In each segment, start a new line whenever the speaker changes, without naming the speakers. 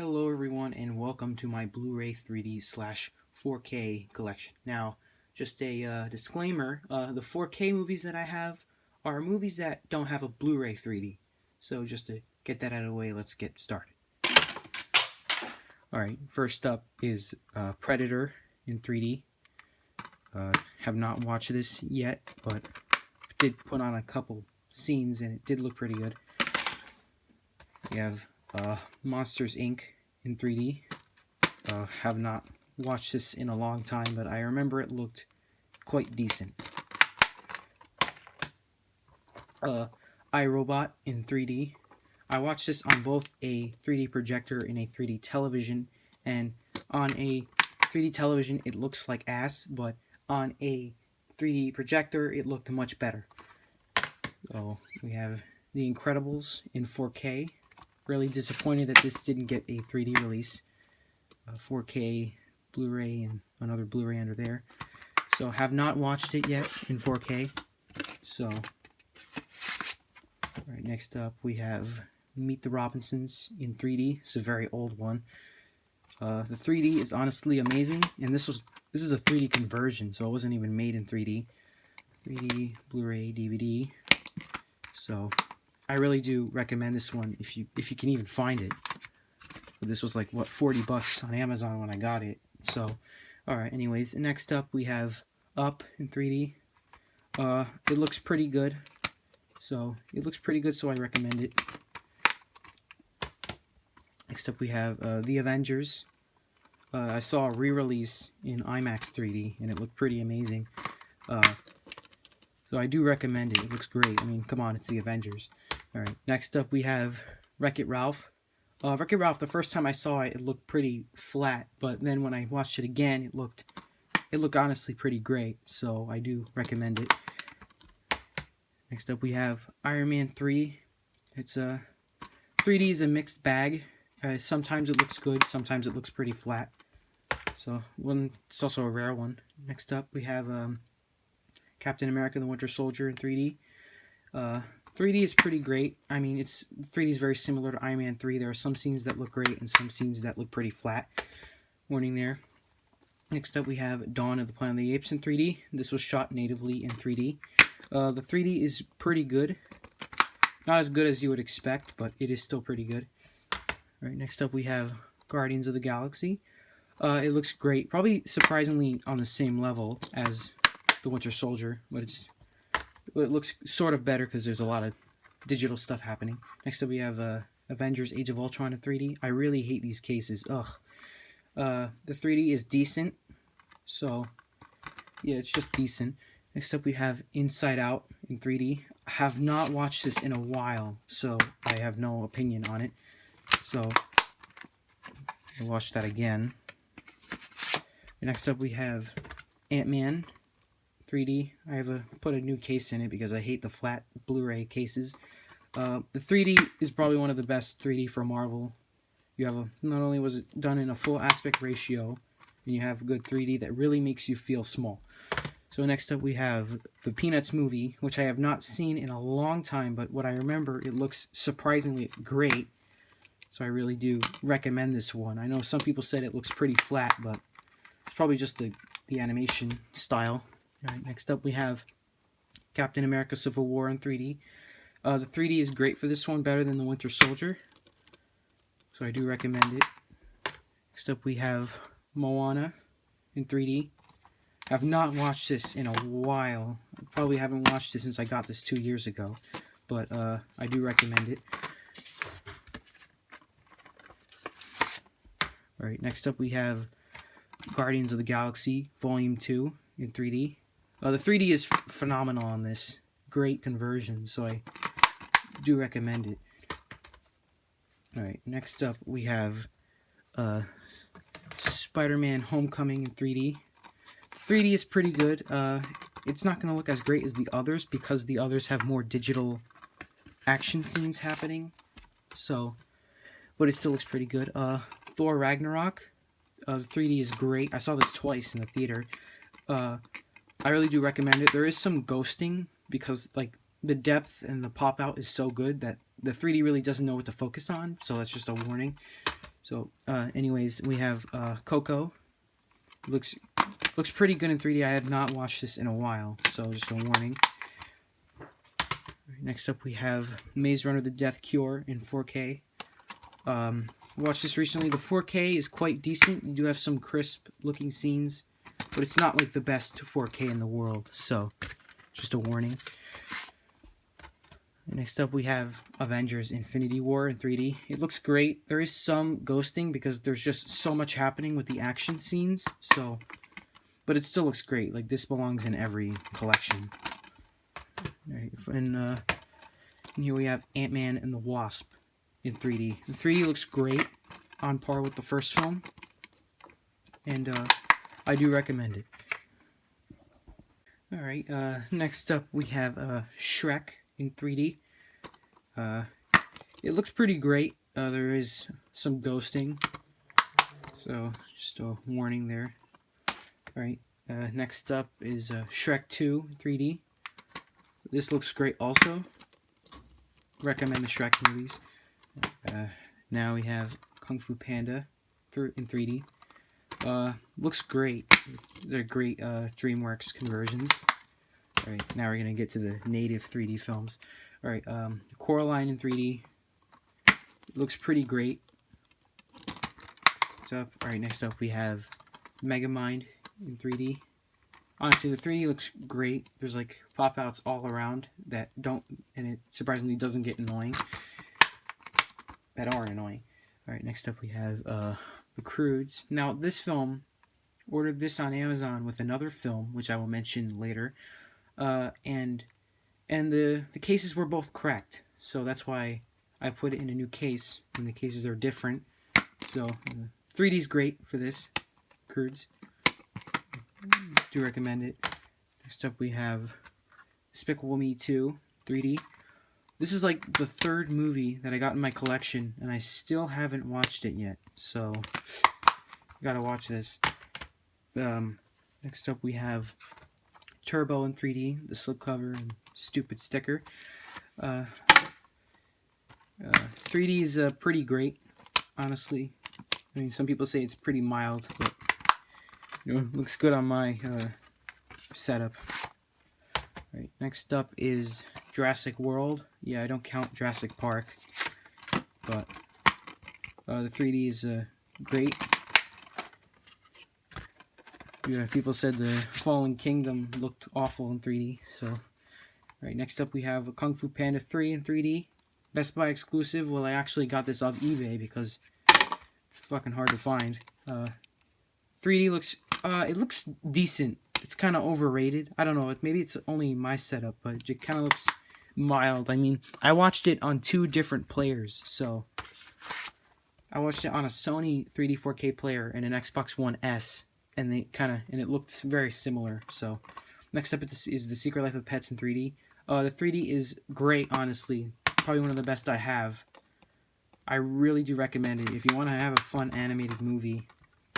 Hello everyone and welcome to my Blu-ray 3D/4K collection. Now, just a disclaimer, the 4K movies that I have are movies that don't have a Blu-ray 3D. So just to get that out of the way, let's get started. Alright, first up is Predator in 3D. Have not watched this yet, but did put on a couple scenes and it did look pretty good. We have Monsters Inc. in 3D. Have not watched this in a long time, but I remember it looked quite decent. iRobot in 3D. I watched this on both a 3D projector and a 3D television, and on a 3D television it looks like ass, but on a 3D projector it looked much better. So we have The Incredibles in 4K. Really disappointed that this didn't get a 3D release. 4K Blu-ray and another Blu-ray under there. So have not watched it yet in 4K. So, alright, next up we have Meet the Robinsons in 3D. It's a very old one. The 3D is honestly amazing, and this is a 3D conversion, so it wasn't even made in 3D. 3D Blu-ray DVD. So I really do recommend this one if you can even find it. But this was like what, $40 on Amazon when I got it. So, all right. Anyways, next up we have Up in 3D. It looks pretty good. So I recommend it. Next up we have The Avengers. I saw a re-release in IMAX 3D and it looked pretty amazing. So I do recommend it. It looks great. I mean, come on, it's The Avengers. Alright, next up we have Wreck-It Ralph. Wreck-It Ralph, the first time I saw it, it looked pretty flat, but then when I watched it again, it looked honestly pretty great, so I do recommend it. Next up we have Iron Man 3. It's 3D is a mixed bag. Sometimes it looks good, sometimes it looks pretty flat. So, it's also a rare one. Next up we have Captain America: The Winter Soldier in 3D. 3D is pretty great. I mean, 3D is very similar to Iron Man 3. There are some scenes that look great and some scenes that look pretty flat. Warning there. Next up we have Dawn of the Planet of the Apes in 3D. This was shot natively in 3D. The 3D is pretty good. Not as good as you would expect, but it is still pretty good. Alright, next up we have Guardians of the Galaxy. It looks great. Probably surprisingly on the same level as The Winter Soldier, but it looks sort of better because there's a lot of digital stuff happening. Next up we have Avengers Age of Ultron in 3D. I really hate these cases. Ugh. The 3D is decent. So, yeah, it's just decent. Next up we have Inside Out in 3D. I have not watched this in a while, so I have no opinion on it. So, I'll watch that again. Next up we have Ant-Man 3D. I have put a new case in it because I hate the flat Blu-ray cases. The 3D is probably one of the best 3D for Marvel. You have not only was it done in a full aspect ratio, and you have good 3D that really makes you feel small. So next up we have the Peanuts movie, which I have not seen in a long time, but what I remember, it looks surprisingly great. So I really do recommend this one. I know some people said it looks pretty flat, but it's probably just the animation style. Alright, next up we have Captain America: Civil War in 3D. The 3D is great for this one, better than The Winter Soldier. So I do recommend it. Next up we have Moana in 3D. I've not watched this in a while. I probably haven't watched it since I got this 2 years ago. But I do recommend it. Alright, next up we have Guardians of the Galaxy Volume 2 in 3D. The 3D is phenomenal on this. Great conversion, so I do recommend it. Alright, next up we have Spider-Man Homecoming in 3D. 3D is pretty good. It's not going to look as great as the others because the others have more digital action scenes happening. So, but it still looks pretty good. Thor Ragnarok. The 3D is great. I saw this twice in the theater. I really do recommend it. There is some ghosting because like the depth and the pop out is so good that the 3D really doesn't know what to focus on, so that's just a warning. So, anyways, we have Coco. Looks pretty good in 3D. I have not watched this in a while, so just a warning. Next up, we have Maze Runner: The Death Cure in 4K. Watched this recently. The 4K is quite decent. You do have some crisp-looking scenes, but it's not like the best 4K in the world, so just a warning. Next up, we have Avengers: Infinity War in 3D. It looks great. There is some ghosting because there's just so much happening with the action scenes, so... But it still looks great. Like, this belongs in every collection. Alright, and here we have Ant-Man and the Wasp in 3D. The 3D looks great, on par with the first film, and I do recommend it. Alright, next up we have Shrek in 3D. It looks pretty great. There is some ghosting, so just a warning there. Alright, next up is Shrek 2 in 3D. This looks great also. Recommend the Shrek movies. Now we have Kung Fu Panda in 3D. Looks great. They're great DreamWorks conversions. Alright, now we're going to get to the native 3D films. Alright, Coraline in 3D. Looks pretty great. Alright, next up we have Megamind in 3D. Honestly, the 3D looks great. There's like pop-outs all around that don't, and it surprisingly doesn't get annoying. That are annoying. Alright, next up we have The Croods. Now, this film, ordered this on Amazon with another film, which I will mention later, and the cases were both correct. So that's why I put it in a new case, and the cases are different. So 3D is great for this, Croods. Do recommend it. Next up we have Despicable Me 2 3D. This is like the third movie that I got in my collection, and I still haven't watched it yet. So gotta watch this. Next up we have Turbo in 3D, the slipcover and stupid sticker. 3D is pretty great, honestly. I mean, some people say it's pretty mild, but you know, it looks good on my setup. Right, next up is Jurassic World. Yeah, I don't count Jurassic Park, but the 3D is great. Yeah, people said the Fallen Kingdom looked awful in 3D. So, right, next up we have Kung Fu Panda 3 in 3D. Best Buy exclusive. Well, I actually got this off eBay because it's fucking hard to find. 3D looks, it looks decent. It's kind of overrated. I don't know, maybe it's only my setup, but it kind of looks mild. I mean, I watched it on 2 different players, so I watched it on a Sony 3D 4K player and an Xbox One S, and it looked very similar. So next up is The Secret Life of Pets in 3D. The 3D is great, honestly. Probably one of the best I have. I really do recommend it. If you want to have a fun animated movie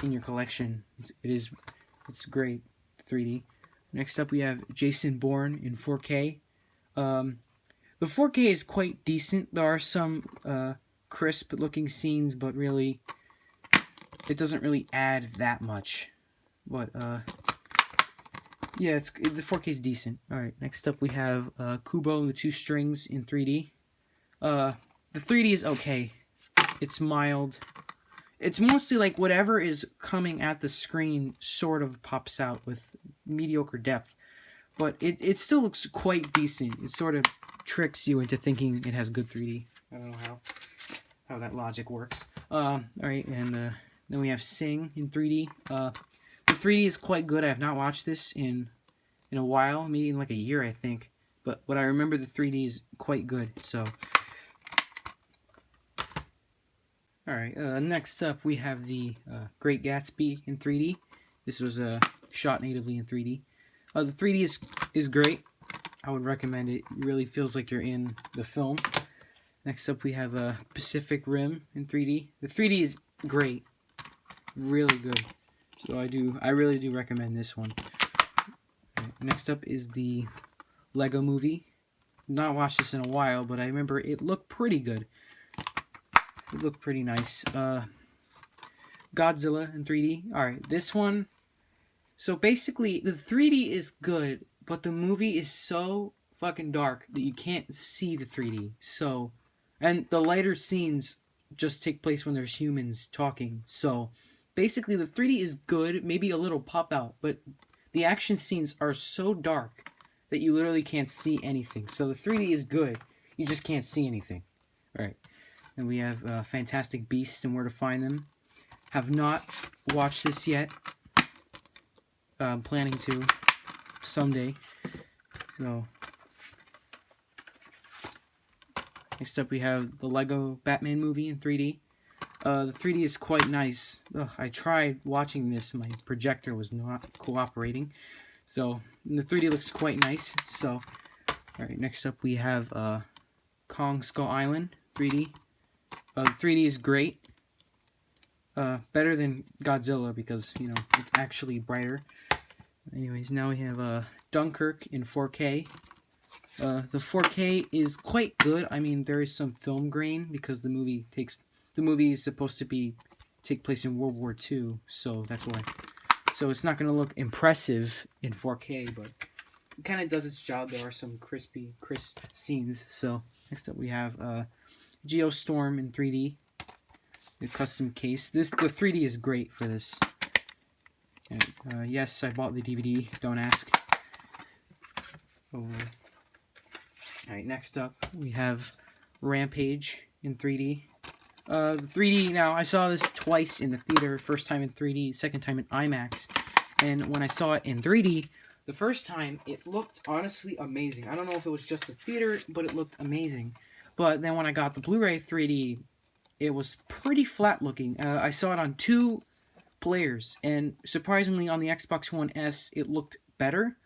in your collection, it's great. 3D. Next up we have Jason Bourne in 4K. The 4K is quite decent. There are some crisp looking scenes, but really it doesn't really add that much. But yeah, the 4K is decent. Alright, next up we have Kubo and the Two Strings in 3D. The 3D is okay. It's mild. It's mostly like whatever is coming at the screen sort of pops out with mediocre depth. But it still looks quite decent. It sort of tricks you into thinking it has good 3D. I don't know how that logic works. Alright, and then we have Sing in 3D. The 3D is quite good. I have not watched this in a while, maybe in like a year, I think. But I remember the 3D is quite good, so... Alright, next up we have the Great Gatsby in 3D. This was shot natively in 3D. The 3D is great. I would recommend it. It really feels like you're in the film. Next up we have Pacific Rim in 3D. The 3D is great. Really good. So I really do recommend this one. Right, next up is the Lego Movie. Not watched this in a while, but I remember it looked pretty good. It looked pretty nice. Godzilla in 3D. Alright, this one... So basically, the 3D is good, but the movie is so fucking dark that you can't see the 3D. So... And the lighter scenes just take place when there's humans talking. So, basically, the 3D is good, maybe a little pop out, but the action scenes are so dark that you literally can't see anything. So, the 3D is good, you just can't see anything. Alright, and we have Fantastic Beasts and Where to Find Them. Have not watched this yet. I'm planning to someday. So... Next up, we have the Lego Batman movie in 3D. The 3D is quite nice. Ugh, I tried watching this. My projector was not cooperating. So, the 3D looks quite nice. So, alright, next up we have Kong Skull Island 3D. The 3D is great. Better than Godzilla because, you know, it's actually brighter. Anyways, now we have Dunkirk in 4K. The 4K is quite good. I mean, there is some film grain because the movie is supposed to take place in World War II, so that's why. So it's not going to look impressive in 4K, but it kind of does its job. There are some crisp scenes. So next up we have Geostorm in 3D, the custom case. The 3D is great for this. And, yes, I bought the DVD. Don't ask. Alright, next up, we have Rampage in 3D. The 3D, now, I saw this twice in the theater. First time in 3D, second time in IMAX. And when I saw it in 3D, the first time, it looked honestly amazing. I don't know if it was just the theater, but it looked amazing. But then when I got the Blu-ray 3D, it was pretty flat looking. I saw it on 2 players, and surprisingly on the Xbox One S, it looked better.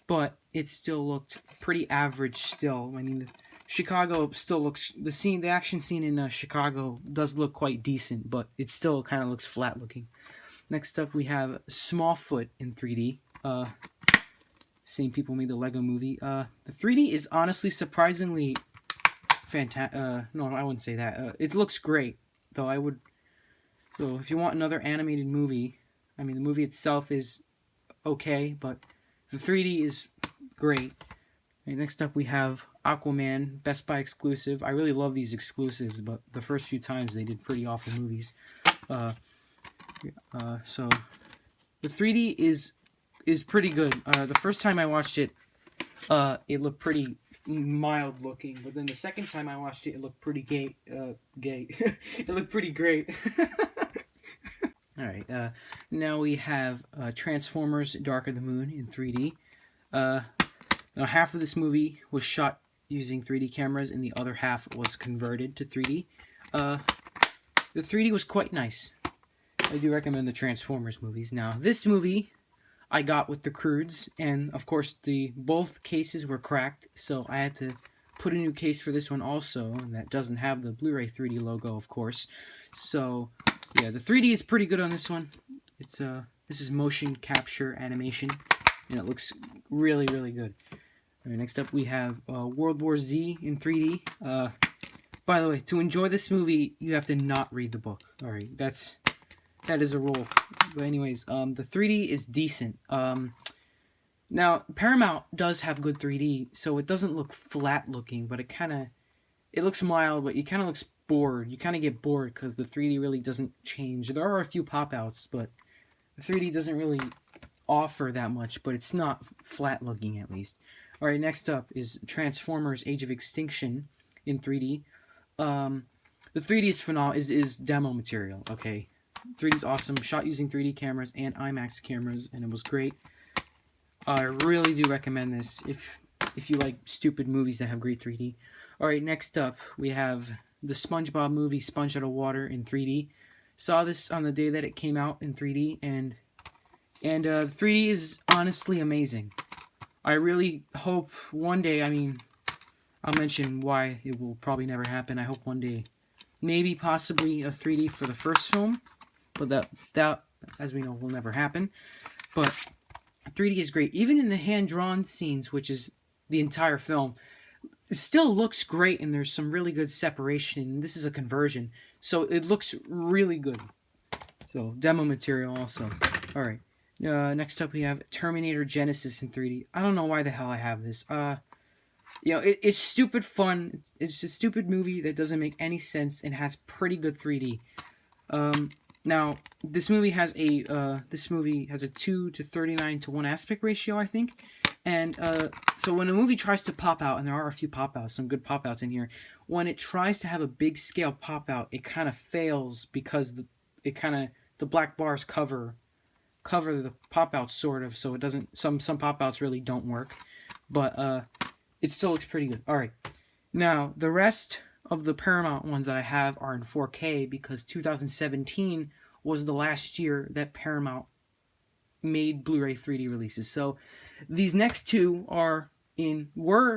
But it still looked pretty average still. I mean, Chicago still looks... The action scene in Chicago does look quite decent, but it still kind of looks flat looking. Next up, we have Smallfoot in 3D. Same people made the Lego movie. The 3D is honestly surprisingly fantastic. No, I wouldn't say that. It looks great, though I would... So, if you want another animated movie, I mean, the movie itself is okay, but... The 3D is great. And next up we have Aquaman, Best Buy exclusive. I really love these exclusives, but the first few times they did pretty awful movies. So the 3D is pretty good. The first time I watched it, it looked pretty mild looking, but then the second time I watched it, it looked pretty gay. It looked pretty great. Alright, now we have Transformers Dark of the Moon in 3D. Now half of this movie was shot using 3D cameras and the other half was converted to 3D. The 3D was quite nice. I do recommend the Transformers movies. Now, this movie I got with the Croods, and of course both cases were cracked, so I had to put a new case for this one also, and that doesn't have the Blu-ray 3D logo, of course. So... yeah, the 3D is pretty good on this one. It's this is motion capture animation, and it looks really, really good. Alright, next up we have World War Z in 3D. By the way, to enjoy this movie, you have to not read the book. Alright, that is a rule. But anyways, the 3D is decent. Now, Paramount does have good 3D, so it doesn't look flat looking, but it looks mild, but it kind of looks bored. You kind of get bored because the 3D really doesn't change. There are a few pop-outs, but the 3D doesn't really offer that much, but it's not flat looking at least. Alright, next up is Transformers Age of Extinction in 3D. The 3D is phenomenal, is demo material, okay? 3D is awesome, shot using 3D cameras and IMAX cameras, and it was great. I really do recommend this if you like stupid movies that have great 3D. Alright, next up, we have the SpongeBob movie, Sponge Out of Water, in 3D. Saw this on the day that it came out in 3D, and 3D is honestly amazing. I really hope one day, I mean, I'll mention why it will probably never happen. I hope one day, maybe possibly a 3D for the first film, but that as we know, will never happen. But 3D is great. Even in the hand-drawn scenes, which is the entire film, it still looks great, and there's some really good separation. And this is a conversion, so it looks really good. So demo material also. All right. Next up we have Terminator Genesis in 3D. I don't know why the hell I have this. It's stupid fun. It's a stupid movie that doesn't make any sense and has pretty good 3D. Now this movie has a 2:39:1 aspect ratio, I think. And so when a movie tries to pop out, and there are a few pop outs, some good pop outs in here, when it tries to have a big scale pop out, it kind of fails because the black bars cover the pop outs sort of, so it doesn't. Some pop outs really don't work, but it still looks pretty good. All right, now the rest of the Paramount ones that I have are in 4K because 2017 was the last year that Paramount made Blu-ray 3D releases. So these next two were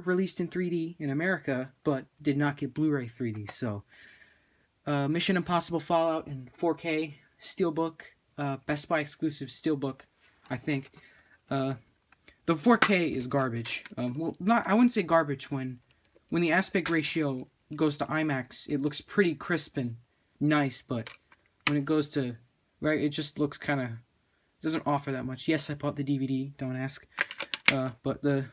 released in 3D in America, but did not get Blu-ray 3D. So Mission Impossible Fallout in 4K Steelbook, Best Buy exclusive Steelbook, I think. The 4K is garbage. I wouldn't say garbage. When the aspect ratio goes to IMAX, it looks pretty crisp and nice, but when it goes to it just looks kind of doesn't offer that much. Yes, I bought the DVD. Don't ask. But it's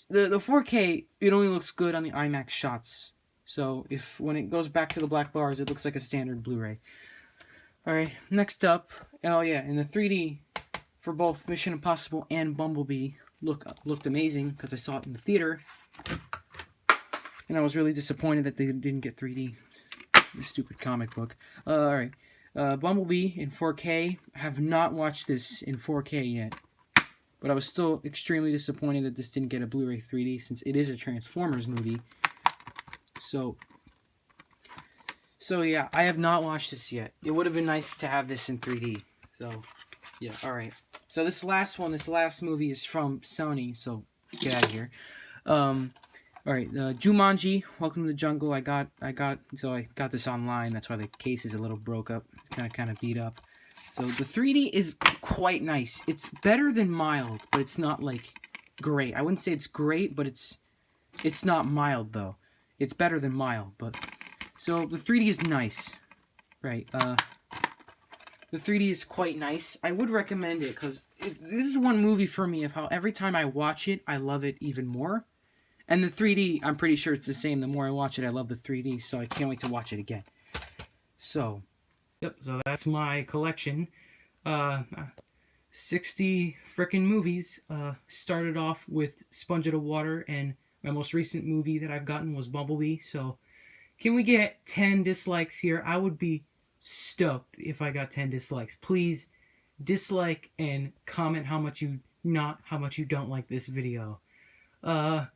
the 4K. It only looks good on the IMAX shots. So when it goes back to the black bars, it looks like a standard Blu-ray. All right, next up, in the 3D for both Mission Impossible and Bumblebee looked amazing because I saw it in the theater, and I was really disappointed that they didn't get 3D. Stupid comic book. All right, Bumblebee in 4K. I have not watched this in 4K yet, but I was still extremely disappointed that this didn't get a Blu-ray 3D since it is a Transformers movie. So yeah, I have not watched this yet. It would have been nice to have this in 3D. So yeah, all right. So this last movie is from Sony. So get out of here. All right, Jumanji: Welcome to the Jungle. I got this online. That's why the case is a little broke up, kind of beat up. So the 3D is quite nice. It's better than mild, but it's not like great. I wouldn't say it's great, but it's not mild though. It's better than mild, but so the 3D is nice, right? The 3D is quite nice. I would recommend it because this is one movie for me of how every time I watch it, I love it even more. And the 3D, I'm pretty sure it's the same. The more I watch it, I love the 3D, so I can't wait to watch it again. So, yep, so that's my collection. 60 frickin' movies. Started off with Sponge Out of Water, and my most recent movie that I've gotten was Bumblebee. So, can we get 10 dislikes here? I would be stoked if I got 10 dislikes. Please dislike and comment how much you don't like this video. Bye.